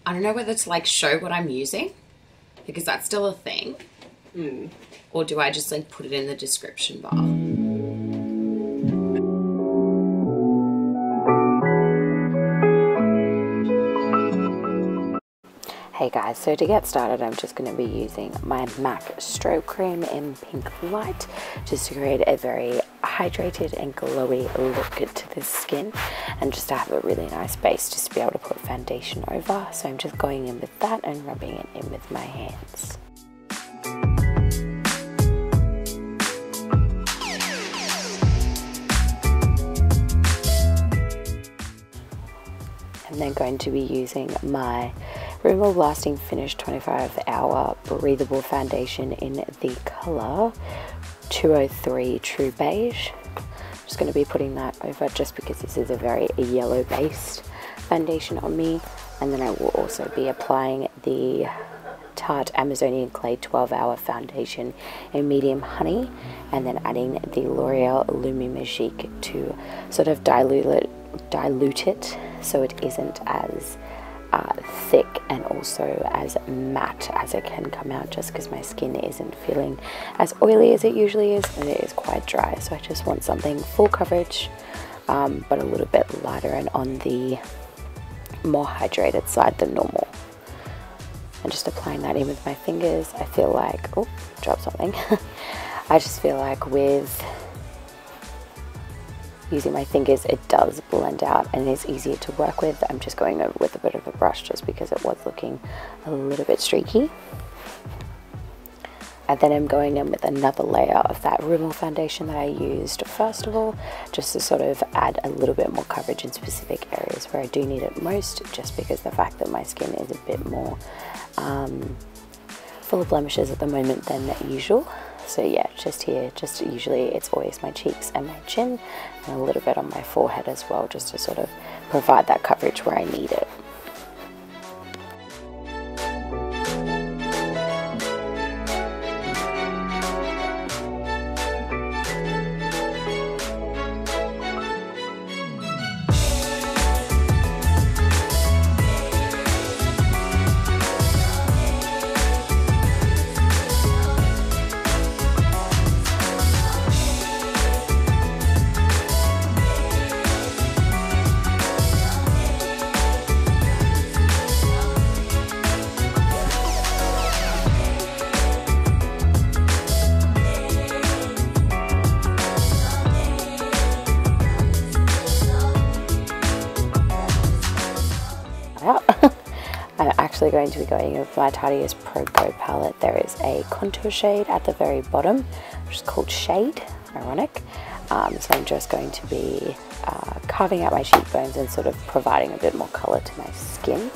I don't know whether to like show what I'm using, because that's still a thing. Or do I just like put it in the description bar? Hey guys, so to get started I'm just going to be using my MAC Strobe Cream in Pinklite just to create a very hydrated and glowy look to the skin, and just to have a really nice base just to be able to put foundation over. So I'm just going in with that and rubbing it in with my hands. I'm then going to be using my Rimmel Lasting Finish 25-Hour Breathable Foundation in the colour 203 True Beige. I'm just going to be putting that over just because this is a very yellow based foundation on me. And then I will also be applying the Tarte Amazonian Clay 12-Hour Foundation in Medium Honey, and then adding the L'Oreal Lumimagique to sort of dilute it so it isn't as thick and also as matte as it can come out, just because my skin isn't feeling as oily as it usually is and it is quite dry. So I just want something full coverage but a little bit lighter and on the more hydrated side than normal. And just applying that in with my fingers, I feel like, oh, dropped something. I just feel like with using my fingers it does blend out and is easier to work with. I'm just going over with a bit of a brush just because it was looking a little bit streaky. And then I'm going in with another layer of that Rimmel foundation that I used first of all, just to sort of add a little bit more coverage in specific areas where I do need it most, just because the fact that my skin is a bit more full of blemishes at the moment than usual. So yeah, just here, just usually it's always my cheeks and my chin and a little bit on my forehead as well, just to sort of provide that coverage where I need it. I'm actually going to be going with my Tartiest Pro Go palette. There is a contour shade at the very bottom, which is called Shade, ironic. So I'm just going to be carving out my cheekbones and sort of providing a bit more colour to my skin.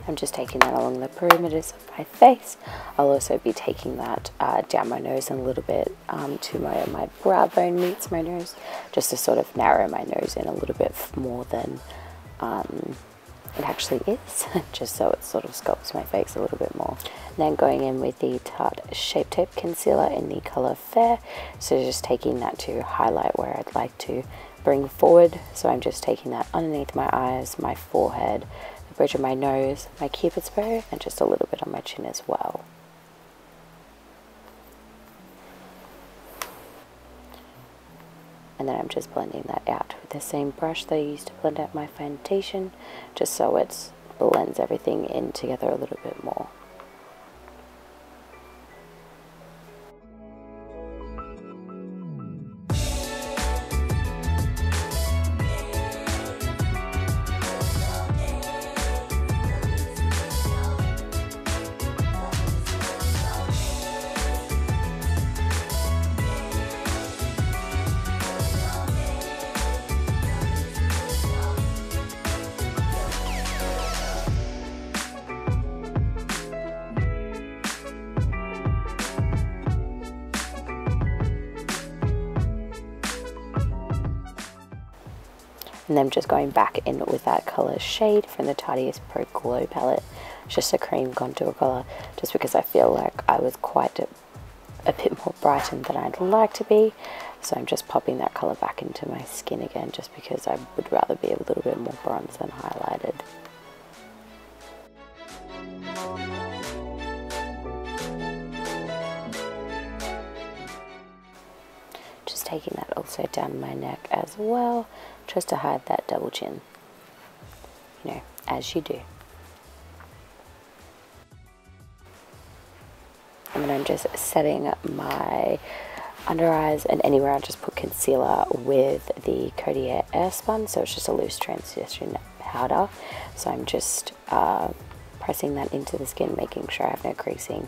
I'm just taking that along the perimeters of my face. I'll also be taking that down my nose and a little bit to my brow bone meets my nose, just to sort of narrow my nose in a little bit more than it actually is, just so it sort of sculpts my face a little bit more. And then going in with the Tarte Shape Tape Concealer in the colour Fair, so just taking that to highlight where I'd like to bring forward. So I'm just taking that underneath my eyes, my forehead, the bridge of my nose, my cupid's bow, and just a little bit on my chin as well. And then I'm just blending that out with the same brush that I used to blend out my foundation, just so it blends everything in together a little bit more. And then just going back in with that colour shade from the Tartiest Pro Glow palette. It's just a cream contour colour, just because I feel like I was quite a bit more brightened than I'd like to be. So I'm just popping that colour back into my skin again, just because I would rather be a little bit more bronze than highlighted. Just taking that also down my neck as well, just to hide that double chin, you know, as you do. And then I'm just setting my under eyes, and anywhere I just put concealer with the Coty Airspun, so it's just a loose transition powder. So I'm just pressing that into the skin, making sure I have no creasing,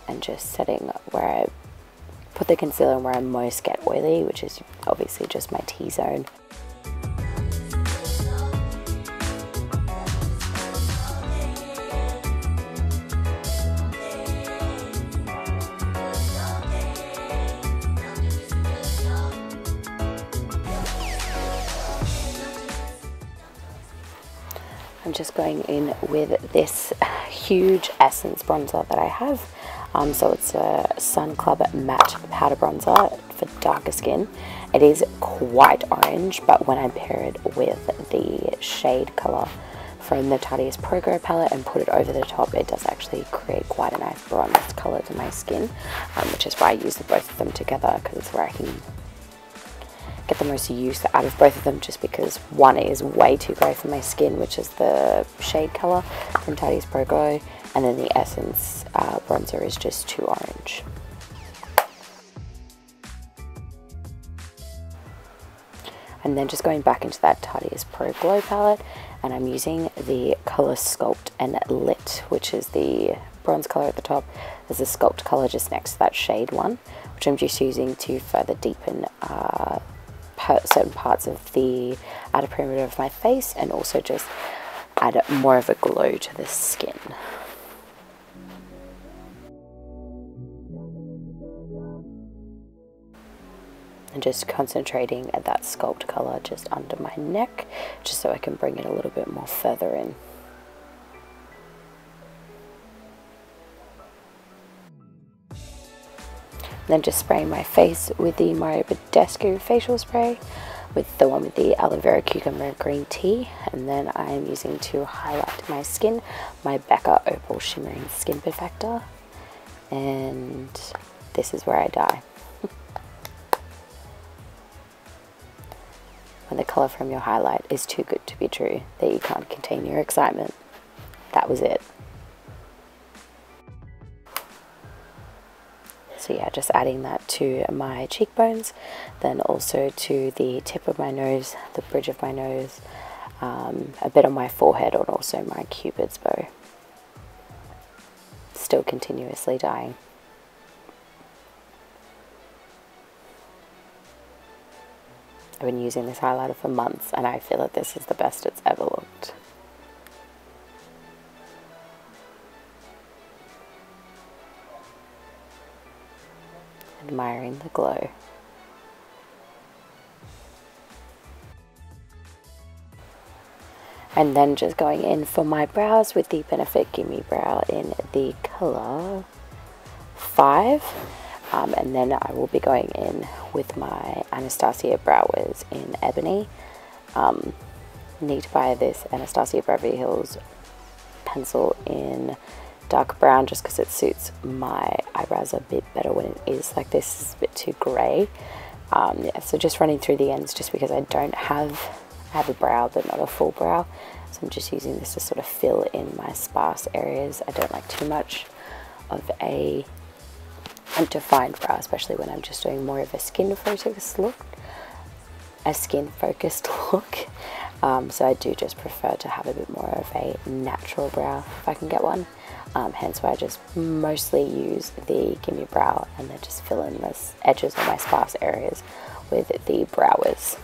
and just setting where I put the concealer and where I most get oily, which is obviously just my T-zone. I'm just going in with this huge Essence bronzer that I have. So it's a Sun Club Matte Powder Bronzer for darker skin. It is quite orange, but when I pair it with the shade colour from the Tartiest Pro Glow palette and put it over the top, it does actually create quite a nice bronze colour to my skin, which is why I use both of them together, because it's where I can get the most use out of both of them, just because one is way too grey for my skin, which is the shade colour from Tartiest Pro Glow, and then the Essence bronzer is just too orange. And then just going back into that Tartiest Pro Glow palette, and I'm using the colour Sculpt and Lit, which is the bronze colour at the top. There's a Sculpt colour just next to that shade one, which I'm just using to further deepen certain parts of the outer perimeter of my face, and also just add more of a glow to the skin. And just concentrating at that Sculpt colour just under my neck, just so I can bring it a little bit more further in. Then just spraying my face with the Mario Badescu facial spray, with the one with the aloe vera cucumber green tea. And then I'm using to highlight my skin my Becca Opal Shimmering Skin Perfector, and this is where I die. When the colour from your highlight is too good to be true, that you can't contain your excitement. That was it. So yeah, just adding that to my cheekbones, then also to the tip of my nose, the bridge of my nose, a bit on my forehead, and also my cupid's bow. Still continuously dying. I've been using this highlighter for months, and I feel that this is the best it's ever looked. Admiring the glow. And then just going in for my brows with the Benefit Gimme Brow in the colour 5. And then I will be going in with my Anastasia Brow Wiz in Ebony. Need to buy this Anastasia Beverly Hills pencil in dark brown, just because it suits my eyebrows a bit better when it is like this. It's a bit too grey. Yeah, so just running through the ends, just because I have a brow but not a full brow, so I'm just using this to sort of fill in my sparse areas. I don't like too much of a defined brow, especially when I'm just doing more of a skin focused look. So I do just prefer to have a bit more of a natural brow if I can get one. Hence why I just mostly use the Gimme Brow, and then just fill in the edges of my sparse areas with the Brow Wiz.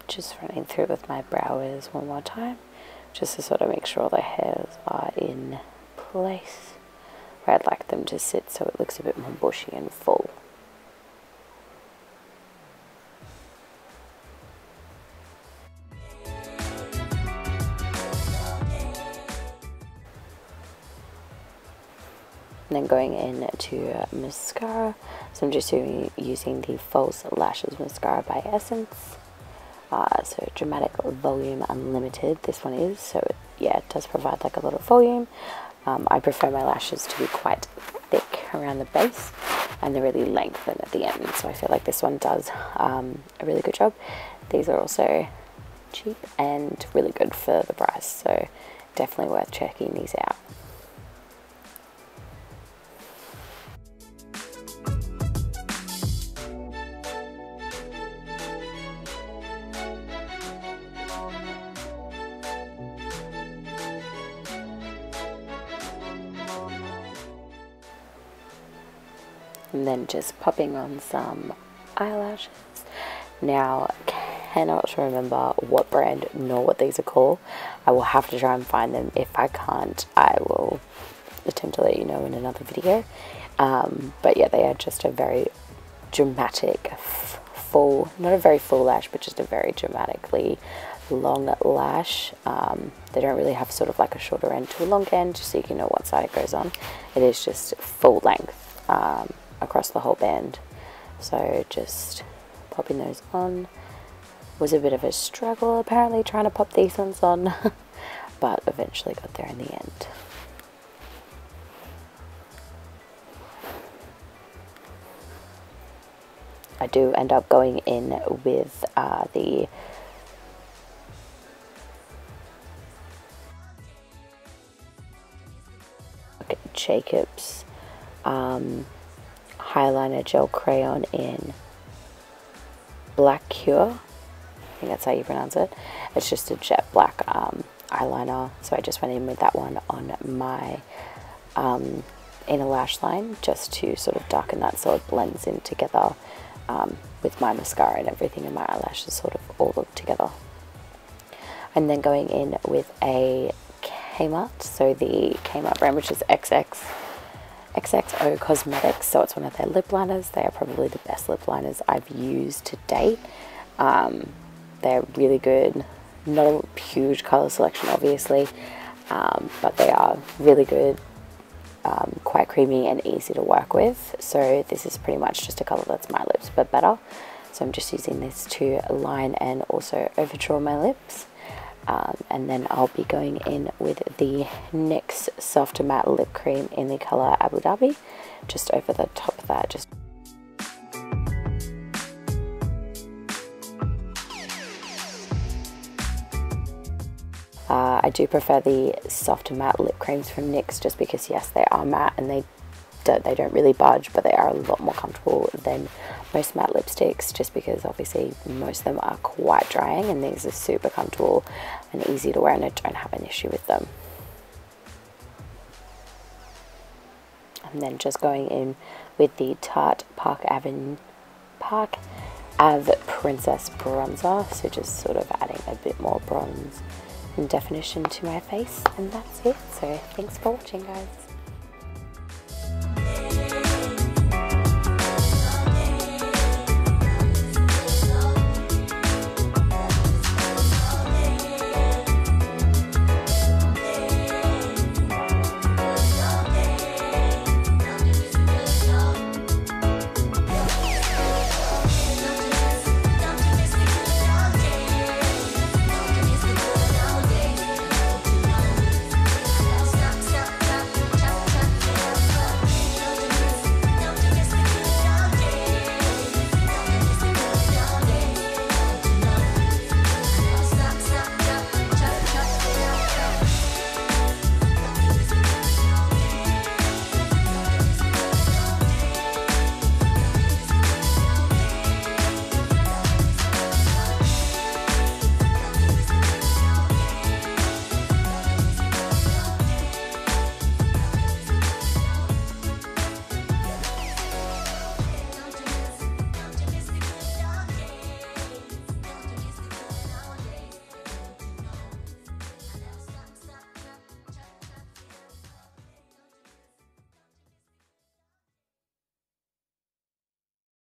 just running through with my brows one more time, just to sort of make sure all the hairs are in place where I'd like them to sit, so it looks a bit more bushy and full. And then going into mascara, so I'm just using the False Lashes Mascara by Essence. So Dramatic Volume Unlimited, this one is, so yeah, it does provide like a lot of volume. I prefer my lashes to be quite thick around the base, and they're really lengthened at the end, so I feel like this one does a really good job. These are also cheap and really good for the price, so definitely worth checking these out. And then just popping on some eyelashes. Now, cannot remember what brand nor what these are called. I will have to try and find them. If I can't, I will attempt to let you know in another video. But yeah, they are just a very dramatic full, not a very full lash, but just a very dramatically long lash. They don't really have sort of like a shorter end to a long end, just so you can know what side it goes on. It is just full length across the whole band. So just popping those on was a bit of a struggle apparently, trying to pop these ones on, but eventually got there in the end. I do end up going in with the Jacobs Highliner Gel Crayon in Black Cure. I think that's how you pronounce it. It's just a jet black eyeliner, so I just went in with that one on my inner lash line, just to sort of darken that so it blends in together with my mascara and everything, and my eyelashes sort of all look together. And then going in with a Kmart, so the Kmart brand, which is XXO Cosmetics, so it's one of their lip liners. They are probably the best lip liners I've used to date. They're really good. Not a huge colour selection obviously, but they are really good, quite creamy and easy to work with. So this is pretty much just a colour that's my lips but better. So I'm just using this to line and also overdraw my lips. And then I'll be going in with the NYX Soft Matte Lip Cream in the colour Abu Dhabi, just over the top of that. Just I do prefer the soft matte lip creams from NYX, just because yes, they are matte and they don't really budge, but they are a lot more comfortable than most matte lipsticks, just because obviously most of them are quite drying, and these are super comfortable and easy to wear, and I don't have an issue with them. And then just going in with the Tarte Park Ave Princess Bronzer, so just sort of adding a bit more bronze and definition to my face, and that's it. So thanks for watching, guys.